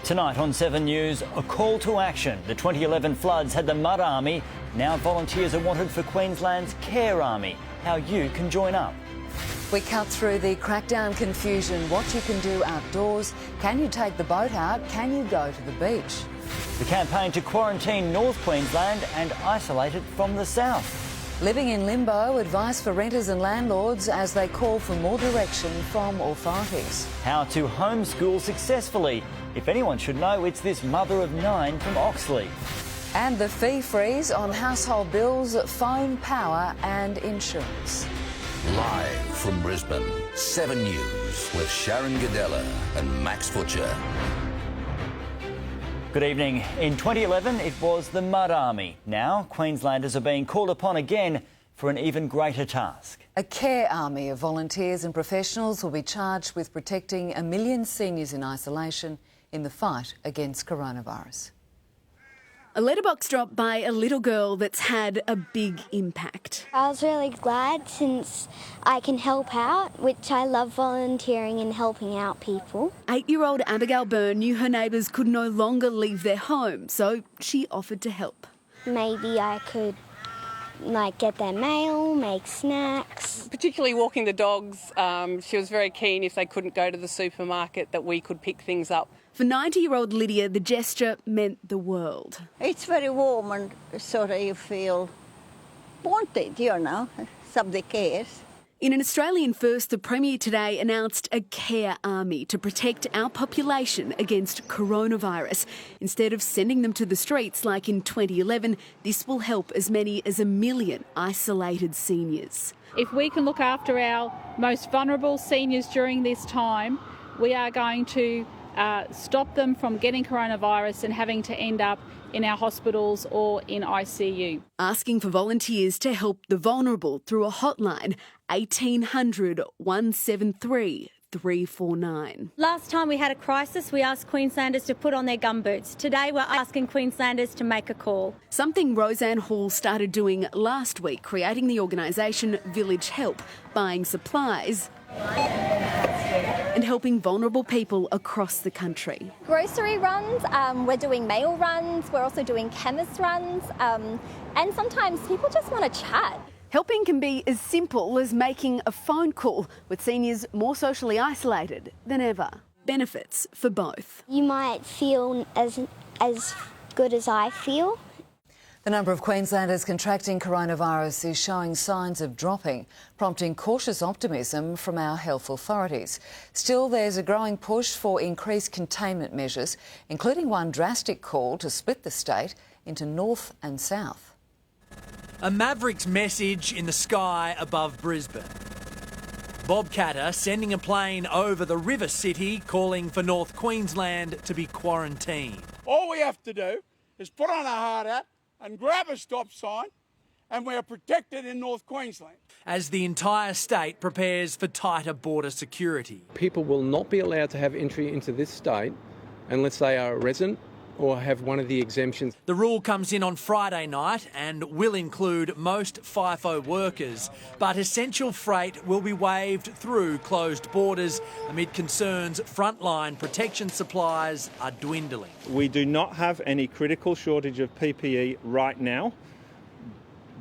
Tonight on 7 News, a call to action. The 2011 floods had the mud army. Now volunteers are wanted for Queensland's care army. How you can join up. We cut through the crackdown confusion. What you can do outdoors. Can you take the boat out? Can you go to the beach? The campaign to quarantine North Queensland and isolate it from the south. Living in limbo, advice for renters and landlords as they call for more direction from authorities. How to homeschool successfully. If anyone should know, it's this mother of 9 from Oxley. And the fee freeze on household bills, phone, power and insurance. Live from Brisbane, 7 News with Sharyn, Ghidella and Max Futcher. Good evening. In 2011, it was the mud army. Now, Queenslanders are being called upon again for an even greater task. A care army of volunteers and professionals will be charged with protecting 1 million seniors in isolation in the fight against coronavirus. A letterbox drop by a little girl that's had a big impact. I was really glad since I can help out, which I love volunteering and helping out people. 8-year-old Abigail Byrne knew her neighbours could no longer leave their home, so she offered to help. Maybe I could get their mail, make snacks. Particularly walking the dogs, she was very keen if they couldn't go to the supermarket that we could pick things up. For 90-year-old Lydia, the gesture meant the world. It's very warm and sort of you feel wanted, somebody cares. In an Australian first, the Premier today announced a care army to protect our population against coronavirus. Instead of sending them to the streets like in 2011, this will help as many as 1 million isolated seniors. If we can look after our most vulnerable seniors during this time, we are going to stop them from getting coronavirus and having to end up in our hospitals or in ICU. Asking for volunteers to help the vulnerable through a hotline, 1800 173 349. Last time we had a crisis, we asked Queenslanders to put on their gumboots. Today we're asking Queenslanders to make a call. Something Roseanne Hall started doing last week, creating the organisation Village Help, buying supplies and helping vulnerable people across the country. Grocery runs, we're doing mail runs, we're also doing chemist runs, and sometimes people just want to chat. Helping can be as simple as making a phone call, with seniors more socially isolated than ever. Benefits for both. You might feel as good as I feel. The number of Queenslanders contracting coronavirus is showing signs of dropping, prompting cautious optimism from our health authorities. Still, there's a growing push for increased containment measures, including one drastic call to split the state into north and south. A Mavericks message in the sky above Brisbane. Bob Catter sending a plane over the river city calling for North Queensland to be quarantined. All we have to do is put on a hard hat and grab a stop sign, and we're protected in North Queensland. As the entire state prepares for tighter border security. People will not be allowed to have entry into this state unless they are a resident or have one of the exemptions. The rule comes in on Friday night and will include most FIFO workers, but essential freight will be waived through closed borders amid concerns frontline protection supplies are dwindling. We do not have any critical shortage of PPE right now,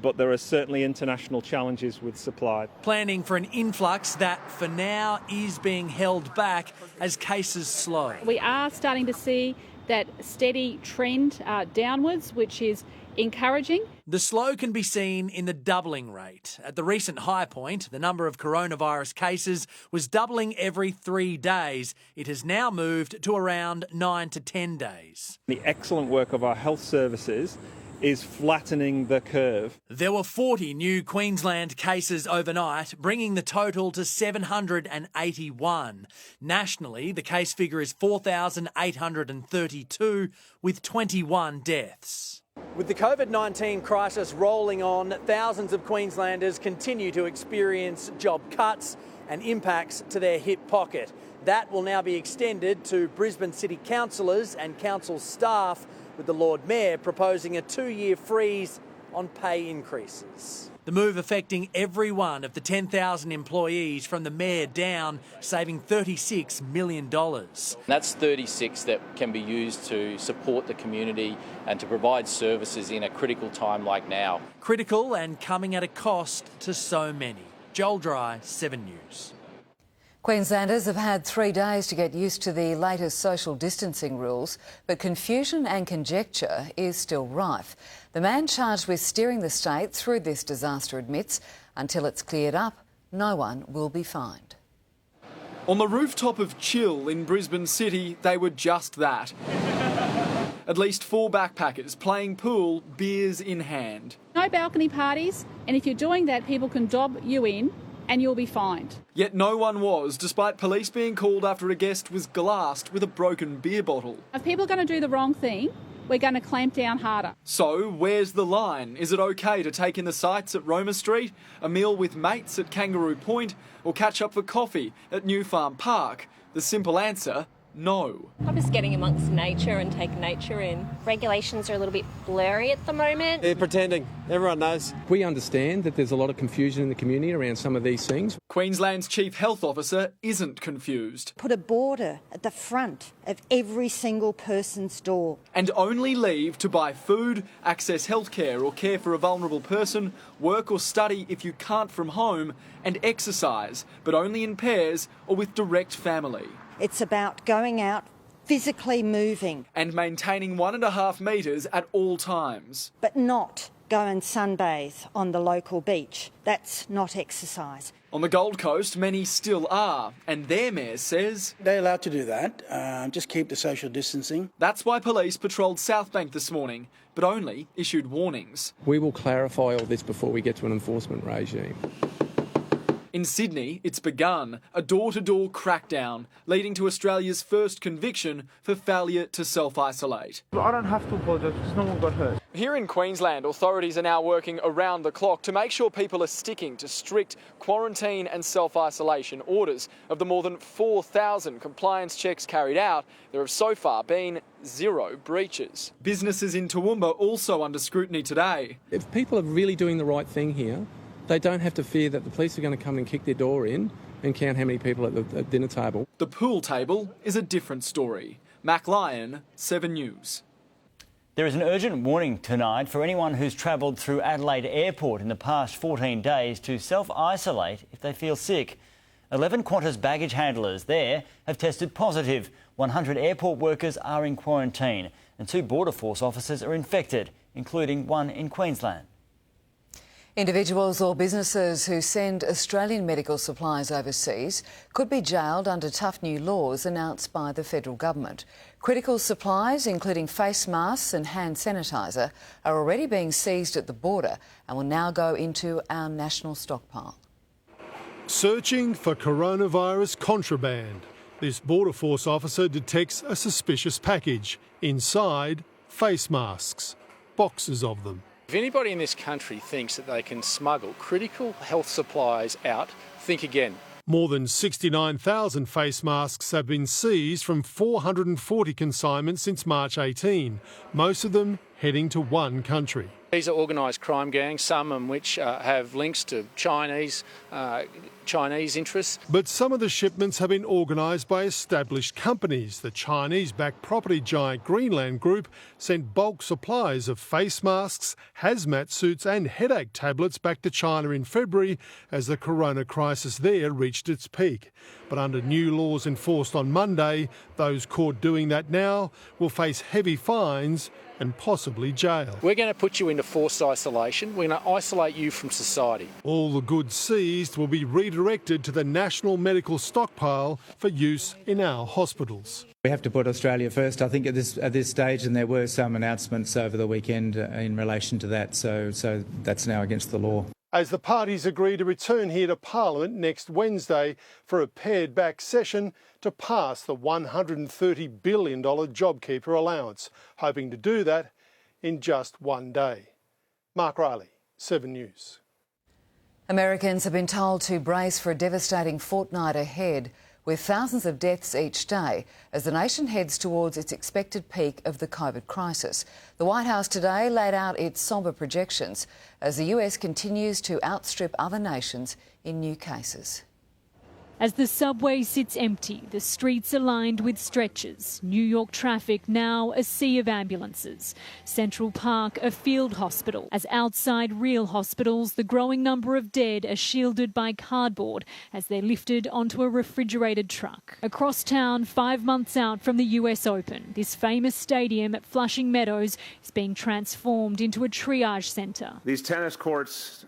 but there are certainly international challenges with supply. Planning for an influx that, for now, is being held back as cases slow. We are starting to see that steady trend downwards, which is encouraging. The slow can be seen in the doubling rate. At the recent high point, the number of coronavirus cases was doubling every 3 days. It has now moved to around 9 to 10 days. The excellent work of our health services is flattening the curve. There were 40 new Queensland cases overnight, bringing the total to 781. Nationally, the case figure is 4,832, with 21 deaths. With the COVID-19 crisis rolling on, thousands of Queenslanders continue to experience job cuts and impacts to their hip pocket. That will now be extended to Brisbane City councillors and council staff, with the Lord Mayor proposing a 2-year freeze on pay increases. The move affecting every one of the 10,000 employees from the mayor down, saving $36 million. That's 36 that can be used to support the community and to provide services in a critical time like now. Critical and coming at a cost to so many. Joel Dry, 7 News. Queenslanders have had 3 days to get used to the latest social distancing rules, but confusion and conjecture is still rife. The man charged with steering the state through this disaster admits, until it's cleared up, no one will be fined. On the rooftop of Chill in Brisbane City, they were just that. At least 4 backpackers playing pool, beers in hand. No balcony parties, and if you're doing that, people can dob you in and you'll be fined. Yet no one was, despite police being called after a guest was glassed with a broken beer bottle. If people are going to do the wrong thing, we're going to clamp down harder. So, where's the line? Is it okay to take in the sights at Roma Street, a meal with mates at Kangaroo Point, or catch up for coffee at New Farm Park? The simple answer, no. I'm just getting amongst nature and take nature in. Regulations are a little bit blurry at the moment. They're pretending. Everyone knows. We understand that there's a lot of confusion in the community around some of these things. Queensland's Chief Health Officer isn't confused. Put a border at the front of every single person's door. And only leave to buy food, access healthcare or care for a vulnerable person, work or study if you can't from home, and exercise, but only in pairs or with direct family. It's about going out, physically moving. And maintaining 1.5 metres at all times. But not go and sunbathe on the local beach. That's not exercise. On the Gold Coast, many still are, and their mayor says they're allowed to do that, just keep the social distancing. That's why police patrolled South Bank this morning, but only issued warnings. We will clarify all this before we get to an enforcement regime. In Sydney, it's begun, a door-to-door crackdown, leading to Australia's first conviction for failure to self-isolate. I don't have to apologise because no one got hurt. Here in Queensland, authorities are now working around the clock to make sure people are sticking to strict quarantine and self-isolation orders. Of the more than 4,000 compliance checks carried out, there have so far been 0 breaches. Businesses in Toowoomba also under scrutiny today. If people are really doing the right thing here, they don't have to fear that the police are going to come and kick their door in and count how many people at the dinner table. The pool table is a different story. Mac Lyon, 7 News. There is an urgent warning tonight for anyone who's travelled through Adelaide Airport in the past 14 days to self-isolate if they feel sick. 11 Qantas baggage handlers there have tested positive. 100 airport workers are in quarantine and 2 Border Force officers are infected, including one in Queensland. Individuals or businesses who send Australian medical supplies overseas could be jailed under tough new laws announced by the federal government. Critical supplies, including face masks and hand sanitiser, are already being seized at the border and will now go into our national stockpile. Searching for coronavirus contraband. This Border Force officer detects a suspicious package. Inside, face masks. Boxes of them. If anybody in this country thinks that they can smuggle critical health supplies out, think again. More than 69,000 face masks have been seized from 440 consignments since March 18, most of them heading to one country. These are organised crime gangs, some of which have links to Chinese interests. But some of the shipments have been organised by established companies. The Chinese-backed property giant Greenland Group sent bulk supplies of face masks, hazmat suits and headache tablets back to China in February as the corona crisis there reached its peak. But under new laws enforced on Monday, those caught doing that now will face heavy fines and possibly jail. We're going to put you into forced isolation. We're going to isolate you from society. All the goods seized will be redirected to the National Medical Stockpile for use in our hospitals. We have to put Australia first, I think, at this stage, and there were some announcements over the weekend in relation to that, so that's now against the law. As the parties agree to return here to Parliament next Wednesday for a pared-back session to pass the $130 billion JobKeeper allowance, hoping to do that in just one day. Mark Riley, 7 News. Americans have been told to brace for a devastating fortnight ahead, with thousands of deaths each day as the nation heads towards its expected peak of the COVID crisis. The White House today laid out its sombre projections as the US continues to outstrip other nations in new cases. As the subway sits empty, the streets are lined with stretchers. New York traffic now a sea of ambulances. Central Park a field hospital. As outside real hospitals, the growing number of dead are shielded by cardboard as they're lifted onto a refrigerated truck. Across town, 5 months out from the US Open, this famous stadium at Flushing Meadows is being transformed into a triage centre. These tennis courts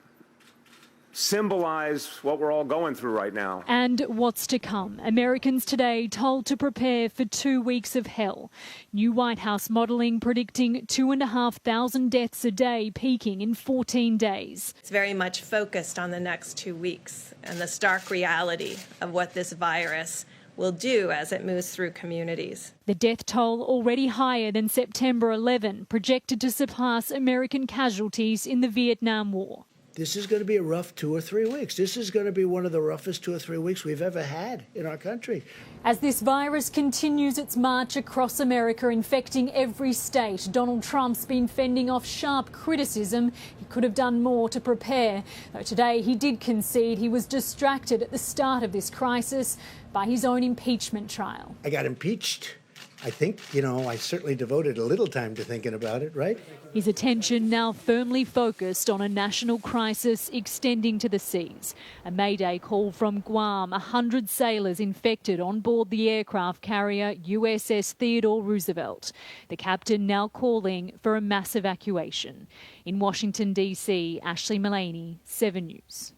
symbolize what we're all going through right now. And what's to come. Americans today told to prepare for 2 weeks of hell. New White House modelling predicting 2,500 deaths a day, peaking in 14 days. It's very much focused on the next 2 weeks and the stark reality of what this virus will do as it moves through communities. The death toll already higher than September 11, projected to surpass American casualties in the Vietnam War. This is going to be a rough 2 or 3 weeks. This is going to be one of the roughest 2 or 3 weeks we've ever had in our country. As this virus continues its march across America, infecting every state, Donald Trump's been fending off sharp criticism. He could have done more to prepare. Though today he did concede he was distracted at the start of this crisis by his own impeachment trial. I got impeached. I think, I certainly devoted a little time to thinking about it, right? His attention now firmly focused on a national crisis extending to the seas. A mayday call from Guam, 100 sailors infected on board the aircraft carrier USS Theodore Roosevelt. The captain now calling for a mass evacuation. In Washington, D.C., Ashley Mullaney, 7 News.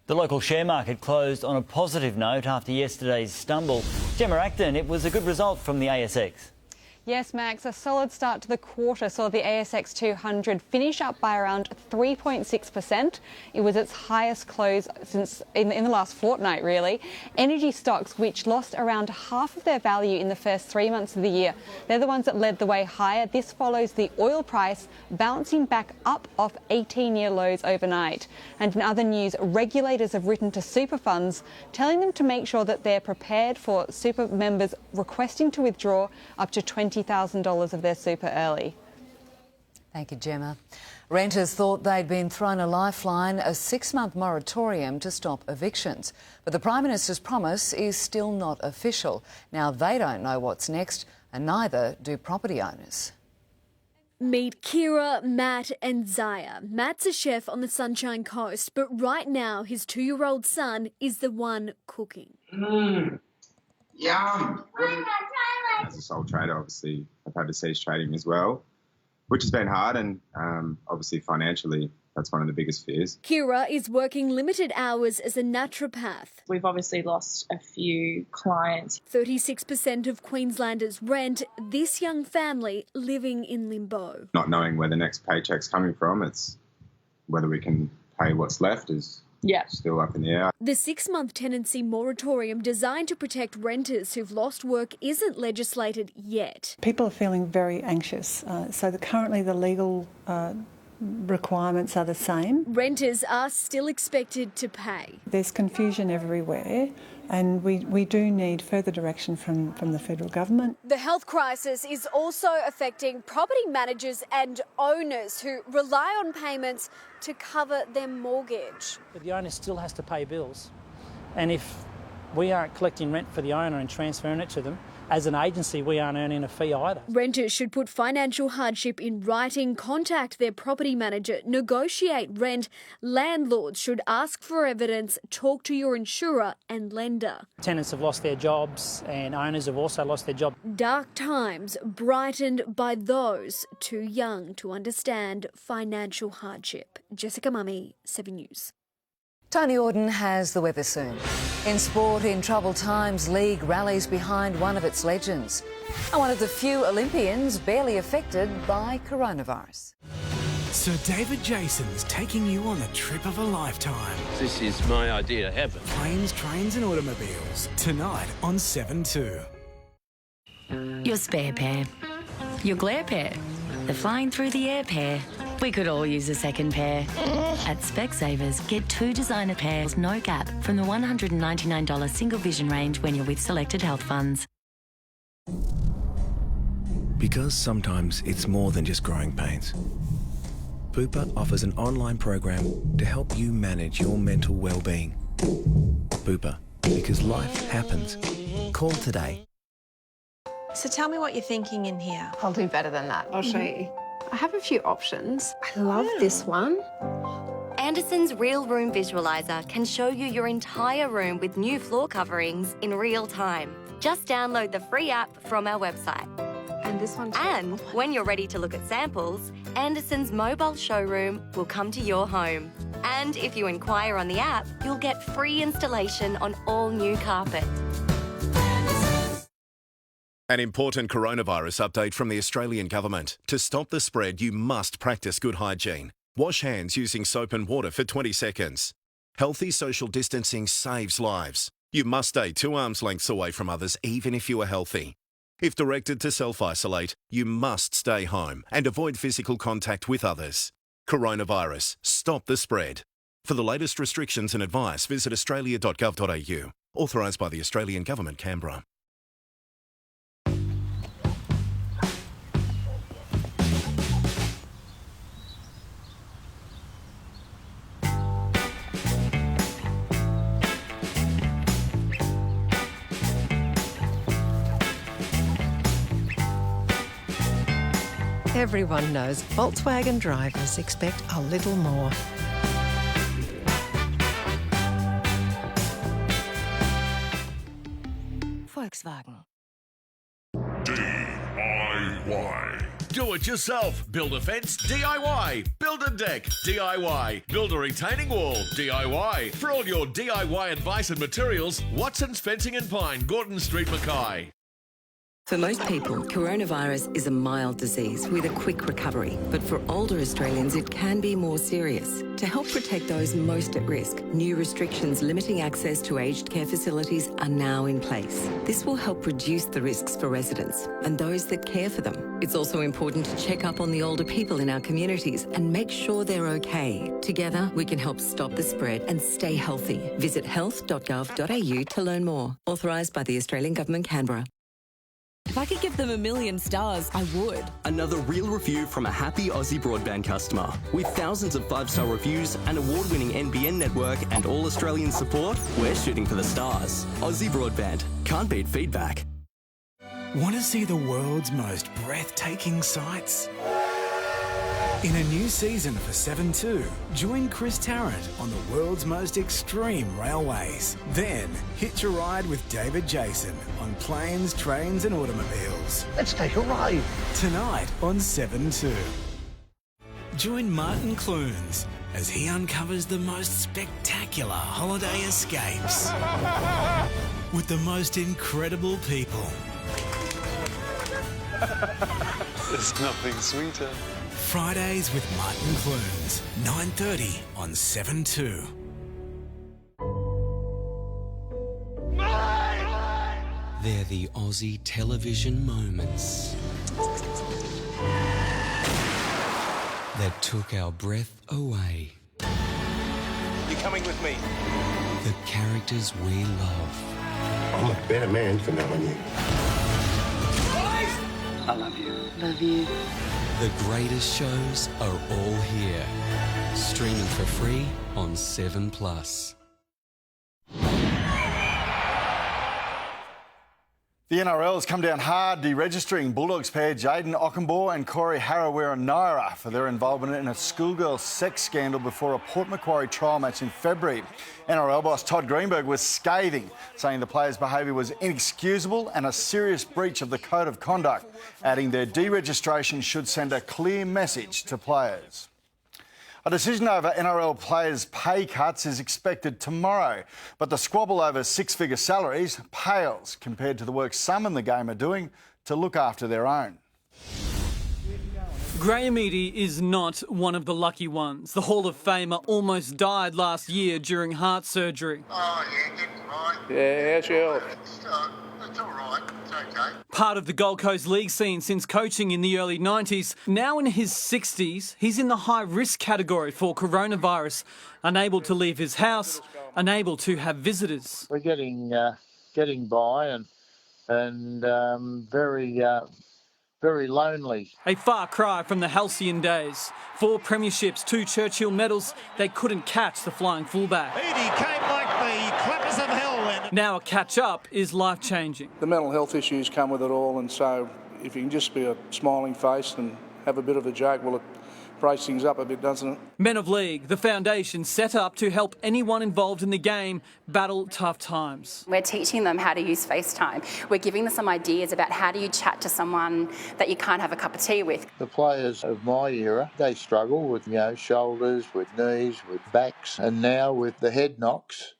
The local share market closed on a positive note after yesterday's stumble. Gemma Acton, it was a good result from the ASX. Yes, Max, a solid start to the quarter saw the ASX 200 finish up by around 3.6%. It was its highest close since in the last fortnight, really. Energy stocks, which lost around half of their value in the first 3 months of the year, they're the ones that led the way higher. This follows the oil price bouncing back up off 18-year lows overnight. And in other news, regulators have written to super funds telling them to make sure that they're prepared for super members requesting to withdraw up to $20,000 of their super early. Thank you, Gemma. Renters thought they'd been thrown a lifeline, a 6-month moratorium to stop evictions. But the Prime Minister's promise is still not official. Now they don't know what's next, and neither do property owners. Meet Kira, Matt and Zaya. Matt's a chef on the Sunshine Coast, but right now his 2-year-old son is the one cooking. Yum! As a sole trader, obviously, I've had to cease trading as well, which has been hard, and obviously financially, that's one of the biggest fears. Kira is working limited hours as a naturopath. We've obviously lost a few clients. 36% of Queenslanders rent, this young family living in limbo. Not knowing where the next paycheck's coming from, it's whether we can pay what's left is still up in the air. The 6-month tenancy moratorium designed to protect renters who've lost work isn't legislated yet. People are feeling very anxious, currently the legal requirements are the same. Renters are still expected to pay. There's confusion everywhere, and we do need further direction from the federal government. The health crisis is also affecting property managers and owners who rely on payments to cover their mortgage. But the owner still has to pay bills, and if we aren't collecting rent for the owner and transferring it to them, as an agency, we aren't earning a fee either. Renters should put financial hardship in writing, contact their property manager, negotiate rent. Landlords should ask for evidence, talk to your insurer and lender. Tenants have lost their jobs and owners have also lost their job. Dark times brightened by those too young to understand financial hardship. Jessica Mummy, 7 News. Tony Auden has the weather soon. In sport, in troubled times, League rallies behind one of its legends and one of the few Olympians barely affected by coronavirus. Sir David Jason's taking you on the trip of a lifetime. This is my idea of heaven. Planes, trains and automobiles. Tonight on 7/2. Your spare pair. Your glare pair. The flying through the air pair. We could all use a second pair. At Specsavers, get 2 designer pairs, no gap, from the $199 single vision range when you're with selected health funds. Because sometimes it's more than just growing pains. Bupa offers an online program to help you manage your mental well-being. Bupa, because life happens. Call today. So tell me what you're thinking in here. I'll do better than that. I'll show you. I have a few options. I love this one. Anderson's Real Room Visualizer can show you your entire room with new floor coverings in real time. Just download the free app from our website. And this one too. And when you're ready to look at samples, Anderson's mobile showroom will come to your home. And if you inquire on the app, you'll get free installation on all new carpet. An important coronavirus update from the Australian Government. To stop the spread, you must practice good hygiene. Wash hands using soap and water for 20 seconds. Healthy social distancing saves lives. You must stay 2 arms lengths away from others, even if you are healthy. If directed to self-isolate, you must stay home and avoid physical contact with others. Coronavirus. Stop the spread. For the latest restrictions and advice, visit australia.gov.au. Authorised by the Australian Government, Canberra. Everyone knows Volkswagen drivers expect a little more. Volkswagen. DIY. Do it yourself. Build a fence, DIY. Build a deck, DIY. Build a retaining wall, DIY. For all your DIY advice and materials, Watson's Fencing and Pine, Gordon Street, Mackay. For most people, coronavirus is a mild disease with a quick recovery. But for older Australians, it can be more serious. To help protect those most at risk, new restrictions limiting access to aged care facilities are now in place. This will help reduce the risks for residents and those that care for them. It's also important to check up on the older people in our communities and make sure they're okay. Together, we can help stop the spread and stay healthy. Visit health.gov.au to learn more. Authorised by the Australian Government, Canberra. If I could give them 1 million stars, I would. Another real review from a happy Aussie broadband customer. With thousands of 5-star reviews, an award-winning NBN network and all Australian support, we're shooting for the stars. Aussie Broadband. Can't beat feedback. Want to see the world's most breathtaking sights? In a new season for 7/2, join Chris Tarrant on the world's most extreme railways. Then, hitch a ride with David Jason on planes, trains and automobiles. Let's take a ride. Tonight on 7/2. Join Martin Clunes as he uncovers the most spectacular holiday escapes with the most incredible people. There's nothing sweeter. Fridays with Martin Clunes, 9:30 on 7/2. They're the Aussie television moments that took our breath away. You're coming with me. The characters we love. I'm a better man for knowing you. I love you. Love you. The greatest shows are all here. Streaming for free on 7+. The NRL has come down hard, deregistering Bulldogs pair Jaden Ockenbaugh and Corey Harawira-Naira for their involvement in a schoolgirl sex scandal before a Port Macquarie trial match in February. NRL boss Todd Greenberg was scathing, saying the players' behaviour was inexcusable and a serious breach of the code of conduct, adding their deregistration should send a clear message to players. A decision over NRL players' pay cuts is expected tomorrow, but the squabble over six-figure salaries pales compared to the work some in the game are doing to look after their own. Graham Eady is not one of the lucky ones. The Hall of Famer almost died last year during heart surgery. Yeah, how's your health? It's all right. Part of the Gold Coast League scene since coaching in the early 90s, now in his 60s, he's in the high-risk category for coronavirus, unable to leave his house, unable to have visitors. We're getting by and very lonely. A far cry from the halcyon days. 4 premierships, 2 Churchill medals, they couldn't catch the flying fullback. He came like the clappers of hell. Now a catch-up is life-changing. The mental health issues come with it all, and so if you can just be a smiling face and have a bit of a joke, well, it breaks things up a bit, doesn't it? Men of League, the foundation set up to help anyone involved in the game battle tough times. We're teaching them how to use FaceTime. We're giving them some ideas about how do you chat to someone that you can't have a cup of tea with. The players of my era, they struggle with, shoulders, with knees, with backs, and now with the head knocks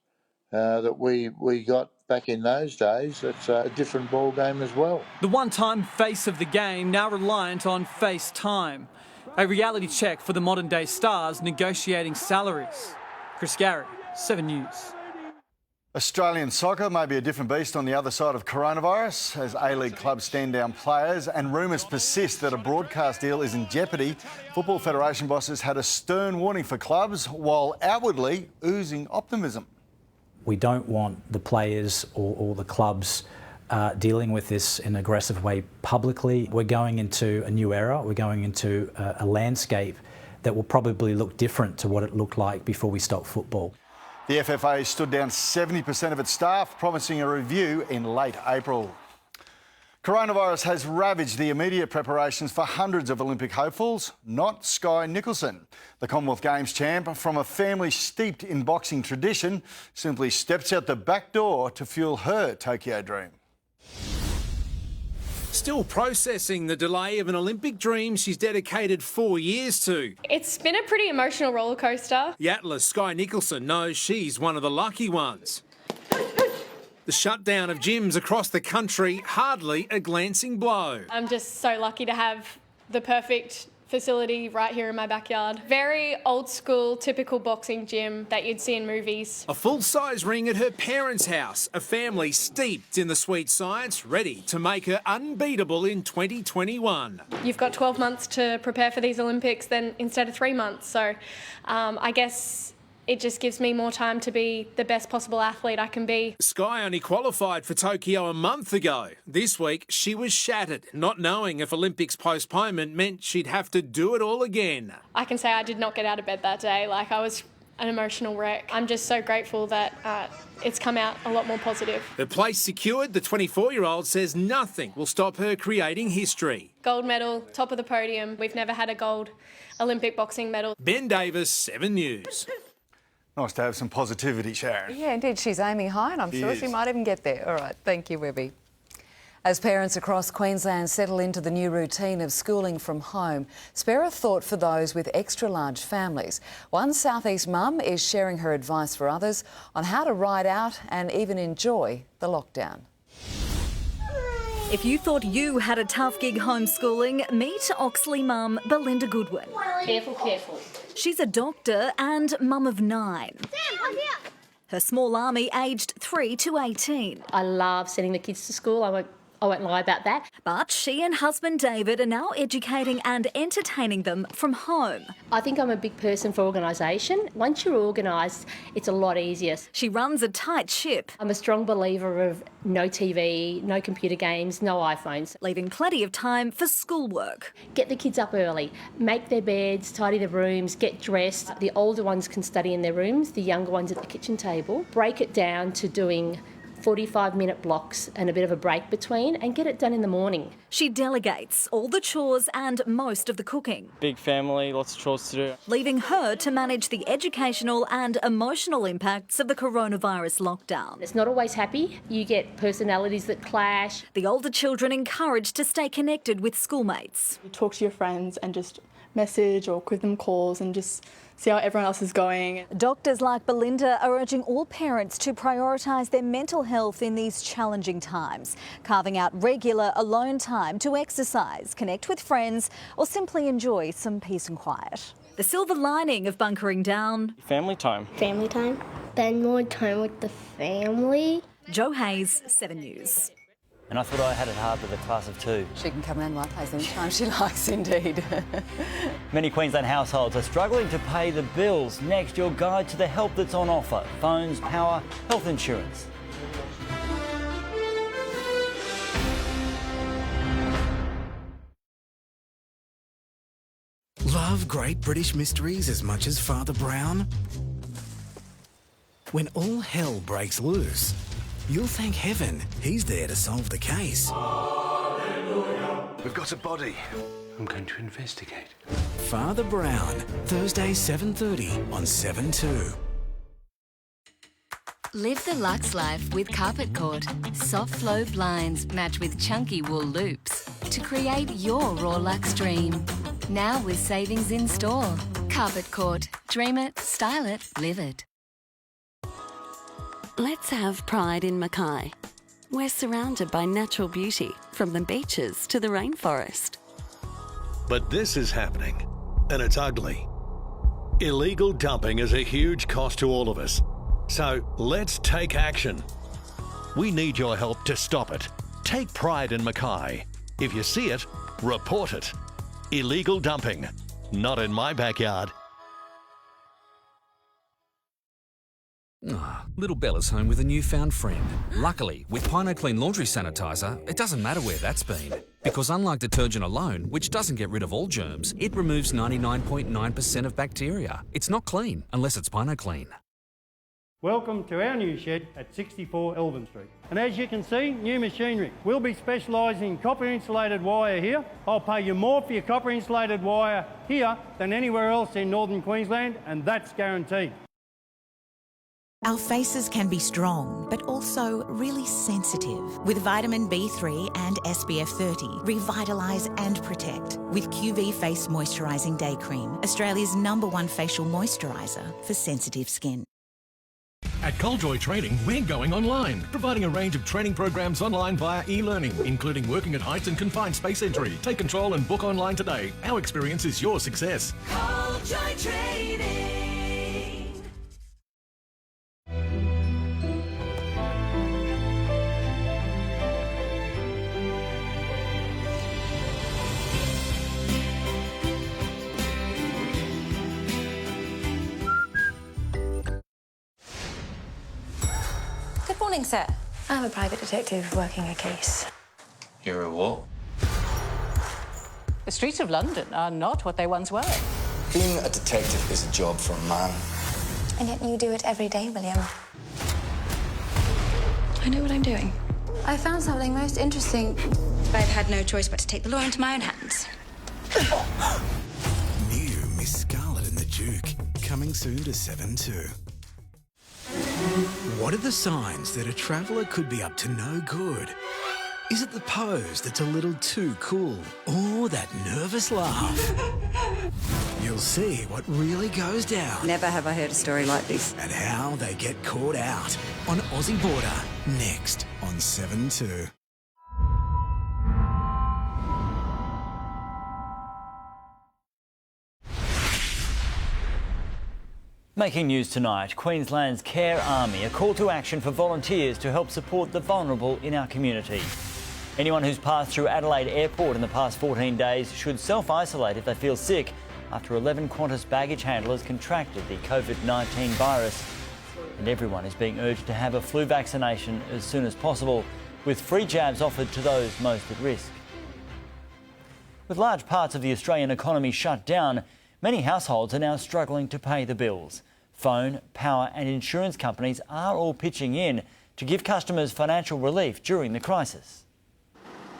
that we got back in those days, it's a different ball game as well. The one-time face of the game now reliant on FaceTime. A reality check for the modern-day stars negotiating salaries. Chris Gary, 7 News. Australian soccer may be a different beast on the other side of coronavirus as A-League clubs stand down players and rumours persist that a broadcast deal is in jeopardy. Football Federation bosses had a stern warning for clubs while outwardly oozing optimism. We don't want the players or the clubs dealing with this in an aggressive way publicly. We're going into a new era. We're going into a landscape that will probably look different to what it looked like before we stopped football. The FFA stood down 70% of its staff, promising a review in late April. Coronavirus has ravaged the immediate preparations for hundreds of Olympic hopefuls, not Sky Nicholson. The Commonwealth Games champ, from a family steeped in boxing tradition, simply steps out the back door to fuel her Tokyo dream. Still processing the delay of an Olympic dream she's dedicated 4 years to. It's been a pretty emotional roller coaster. The Atlas Sky Nicholson knows she's one of the lucky ones. The shutdown of gyms across the country, hardly a glancing blow. I'm just so lucky to have the perfect facility right here in my backyard. Very old school, typical boxing gym that you'd see in movies. A full-size ring at her parents' house, a family steeped in the sweet science, ready to make her unbeatable in 2021. You've got 12 months to prepare for these Olympics then instead of 3 months. So I guess it just gives me more time to be the best possible athlete I can be. Sky only qualified for Tokyo a month ago. This week, she was shattered, not knowing if Olympics postponement meant she'd have to do it all again. I can say I did not get out of bed that day. Like, I was an emotional wreck. I'm just so grateful that it's come out a lot more positive. Her place secured, the 24-year-old says nothing will stop her creating history. Gold medal, top of the podium. We've never had a gold Olympic boxing medal. Ben Davis, 7 News. Nice to have some positivity, Sharyn. Yeah, indeed. She's aiming high and I'm sure she might even get there. All right. Thank you, Webby. As parents across Queensland settle into the new routine of schooling from home, spare a thought for those with extra-large families. One Southeast mum is sharing her advice for others on how to ride out and even enjoy the lockdown. If you thought you had a tough gig homeschooling, meet Oxley mum Belinda Goodwin. Careful, careful. She's a doctor and mum of 9. Her small army aged 3 to 18. I love sending the kids to school. I won't lie about that. But she and husband David are now educating and entertaining them from home. I think I'm a big person for organisation. Once you're organised, it's a lot easier. She runs a tight ship. I'm a strong believer of no TV, no computer games, no iPhones. Leaving plenty of time for schoolwork. Get the kids up early, make their beds, tidy their rooms, get dressed. The older ones can study in their rooms, the younger ones at the kitchen table. Break it down to doing 45-minute blocks and a bit of a break between and get it done in the morning. She delegates all the chores and most of the cooking. Big family, lots of chores to do. Leaving her to manage the educational and emotional impacts of the coronavirus lockdown. It's not always happy. You get personalities that clash. The older children encouraged to stay connected with schoolmates. You talk to your friends and just message or give them calls and just see how everyone else is going. Doctors like Belinda are urging all parents to prioritise their mental health in these challenging times, carving out regular alone time to exercise, connect with friends or simply enjoy some peace and quiet. The silver lining of bunkering down. Family time. Family time. Spend more time with the family. Jo Hayes, 7 News. And I thought I had it hard with a class of 2. She can come around my place anytime she likes, indeed. Many Queensland households are struggling to pay the bills. Next, your guide to the help that's on offer. Phones, power, health insurance. Love Great British Mysteries as much as Father Brown? When all hell breaks loose, you'll thank heaven he's there to solve the case. We've got a body. I'm going to investigate. Father Brown, Thursday 7:30 on 7/2. Live the luxe life with Carpet Court. Soft flow blinds match with chunky wool loops to create your raw luxe dream. Now with savings in store. Carpet Court. Dream it, style it, live it. Let's have pride in Mackay. We're surrounded by natural beauty, from the beaches to the rainforest. But this is happening, and it's ugly. Illegal dumping is a huge cost to all of us. So let's take action. We need your help to stop it. Take pride in Mackay. If you see it, report it. Illegal dumping. Not in my backyard. Little Bella's home with a newfound friend. Luckily, with PinoClean laundry sanitizer, it doesn't matter where that's been. Because unlike detergent alone, which doesn't get rid of all germs, it removes 99.9% of bacteria. It's not clean unless it's PinoClean. Welcome to our new shed at 64 Elvin Street. And as you can see, new machinery. We'll be specialising in copper insulated wire here. I'll pay you more for your copper insulated wire here than anywhere else in northern Queensland, and that's guaranteed. Our faces can be strong, but also really sensitive. With vitamin B3 and SPF 30, revitalise and protect. With QV Face Moisturising Day Cream, Australia's #1 facial moisturiser for sensitive skin. At Coljoy Training, we're going online, providing a range of training programs online via e-learning, including working at heights and confined space entry. Take control and book online today. Our experience is your success. Coljoy Training. Good morning, sir. I'm a private detective working a case. You're a what? The streets of London are not what they once were. Being a detective is a job for a man. And yet you do it every day, William. I know what I'm doing. I found something most interesting. I've had no choice but to take the law into my own hands. New Miss Scarlet and the Duke, coming soon to 7/2. What are the signs that a traveller could be up to no good? Is it the pose that's a little too cool? Or that nervous laugh? You'll see what really goes down. Never have I heard a story like this. And how they get caught out on Aussie Border, next on 7/2. Making news tonight, Queensland's Care Army, a call to action for volunteers to help support the vulnerable in our community. Anyone who's passed through Adelaide Airport in the past 14 days should self-isolate if they feel sick after 11 Qantas baggage handlers contracted the COVID-19 virus. And everyone is being urged to have a flu vaccination as soon as possible, with free jabs offered to those most at risk. With large parts of the Australian economy shut down, many households are now struggling to pay the bills. Phone, power and insurance companies are all pitching in to give customers financial relief during the crisis.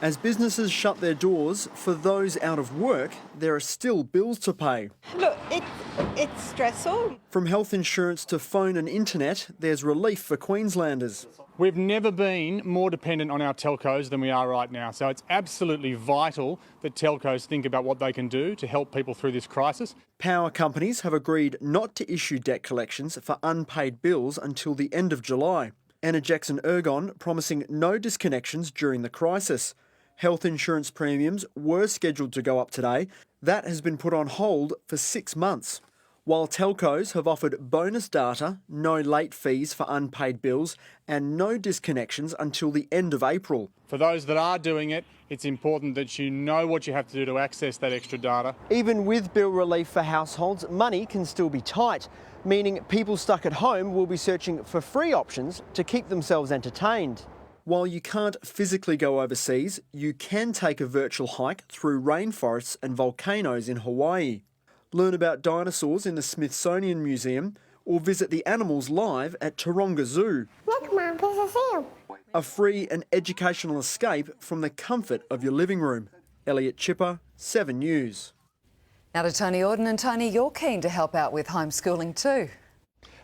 As businesses shut their doors, for those out of work, there are still bills to pay. Look, it's stressful. From health insurance to phone and internet, there's relief for Queenslanders. We've never been more dependent on our telcos than we are right now, so it's absolutely vital that telcos think about what they can do to help people through this crisis. Power companies have agreed not to issue debt collections for unpaid bills until the end of July. Anna Jackson-Ergon promising no disconnections during the crisis. Health insurance premiums were scheduled to go up today. That has been put on hold for 6 months. While telcos have offered bonus data, no late fees for unpaid bills and no disconnections until the end of April. For those that are doing it, it's important that you know what you have to do to access that extra data. Even with bill relief for households, money can still be tight, meaning people stuck at home will be searching for free options to keep themselves entertained. While you can't physically go overseas, you can take a virtual hike through rainforests and volcanoes in Hawaii. Learn about dinosaurs in the Smithsonian Museum or visit the animals live at Taronga Zoo. Look, Mum, there's a seal. A free and educational escape from the comfort of your living room. Elliot Chipper, 7 News. Now to Tony Auden, and Tony, you're keen to help out with homeschooling too.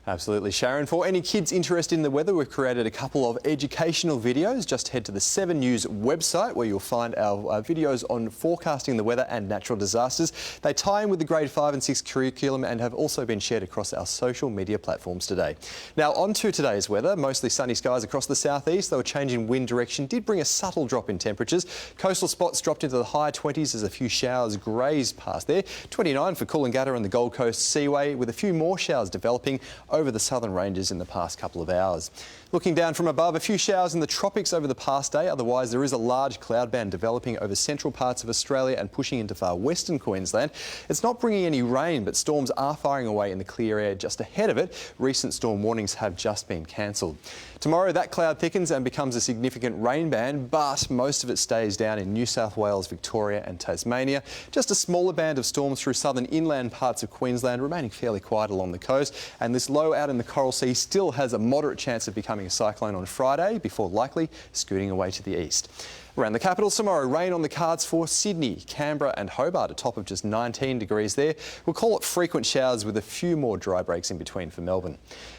Absolutely, Sharyn. For any kids interested in the weather, we've created a couple of educational videos. Just head to the 7 News website where you'll find our videos on forecasting the weather and natural disasters. They tie in with the grade 5 and 6 curriculum and have also been shared across our social media platforms today. Now on to today's weather. Mostly sunny skies across the southeast, though a change in wind direction did bring a subtle drop in temperatures. Coastal spots dropped into the high 20s as a few showers grazed past there. 29 for Coolangatta and the Gold Coast Seaway, with a few more showers developing over the southern ranges in the past couple of hours. Looking down from above, a few showers in the tropics over the past day. Otherwise, there is a large cloud band developing over central parts of Australia and pushing into far western Queensland. It's not bringing any rain, but storms are firing away in the clear air just ahead of it. Recent storm warnings have just been cancelled. Tomorrow, that cloud thickens and becomes a significant rain band, but most of it stays down in New South Wales, Victoria and Tasmania. Just a smaller band of storms through southern inland parts of Queensland, remaining fairly quiet along the coast. And this low out in the Coral Sea still has a moderate chance of becoming a cyclone on Friday, before likely scooting away to the east. Around the capital tomorrow, rain on the cards for Sydney, Canberra and Hobart, a top of just 19 degrees there. We'll call it frequent showers with a few more dry breaks in between for Melbourne.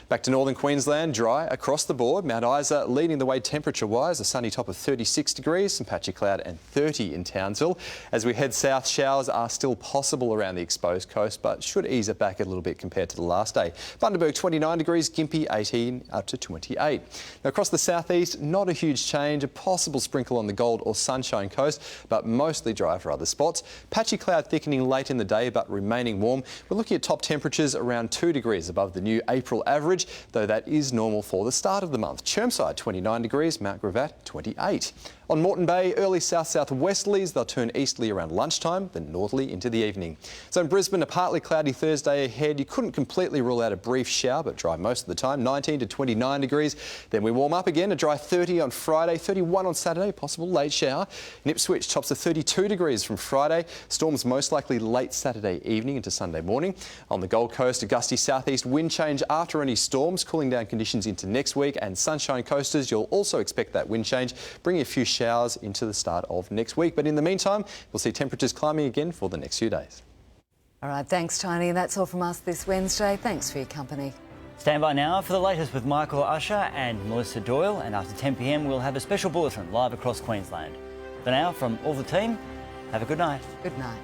Back to northern Queensland, dry across the board. Mount Isa leading the way temperature-wise, a sunny top of 36 degrees, some patchy cloud and 30 in Townsville. As we head south, showers are still possible around the exposed coast, but should ease it back a little bit compared to the last day. Bundaberg 29 degrees, Gympie 18 up to 28. Now across the southeast, not a huge change, a possible sprinkle on the Gold or Sunshine Coast, but mostly dry for other spots. Patchy cloud thickening late in the day, but remaining warm. We're looking at top temperatures around 2 degrees above the new April average, though that is normal for the start of the month. Chermside 29 degrees, Mount Gravatt 28. On Moreton Bay, early south-southwesterlies, they'll turn easterly around lunchtime, then northerly into the evening. So in Brisbane, a partly cloudy Thursday ahead. You couldn't completely rule out a brief shower, but dry most of the time, 19 to 29 degrees. Then we warm up again, a dry 30 on Friday, 31 on Saturday, possible late shower. In Ipswich, tops of 32 degrees from Friday. Storms most likely late Saturday evening into Sunday morning. On the Gold Coast, a gusty southeast wind change after any storms, cooling down conditions into next week. And Sunshine Coasters, you'll also expect that wind change, bringing a few showers into the start of next week. But in the meantime, we'll see temperatures climbing again for the next few days. All right, thanks, Tony. And that's all from us this Wednesday. Thanks for your company. Stand by now for the latest with Michael Usher and Melissa Doyle. And after 10 p.m, we'll have a special bulletin live across Queensland. For now, from all the team, have a good night. Good night.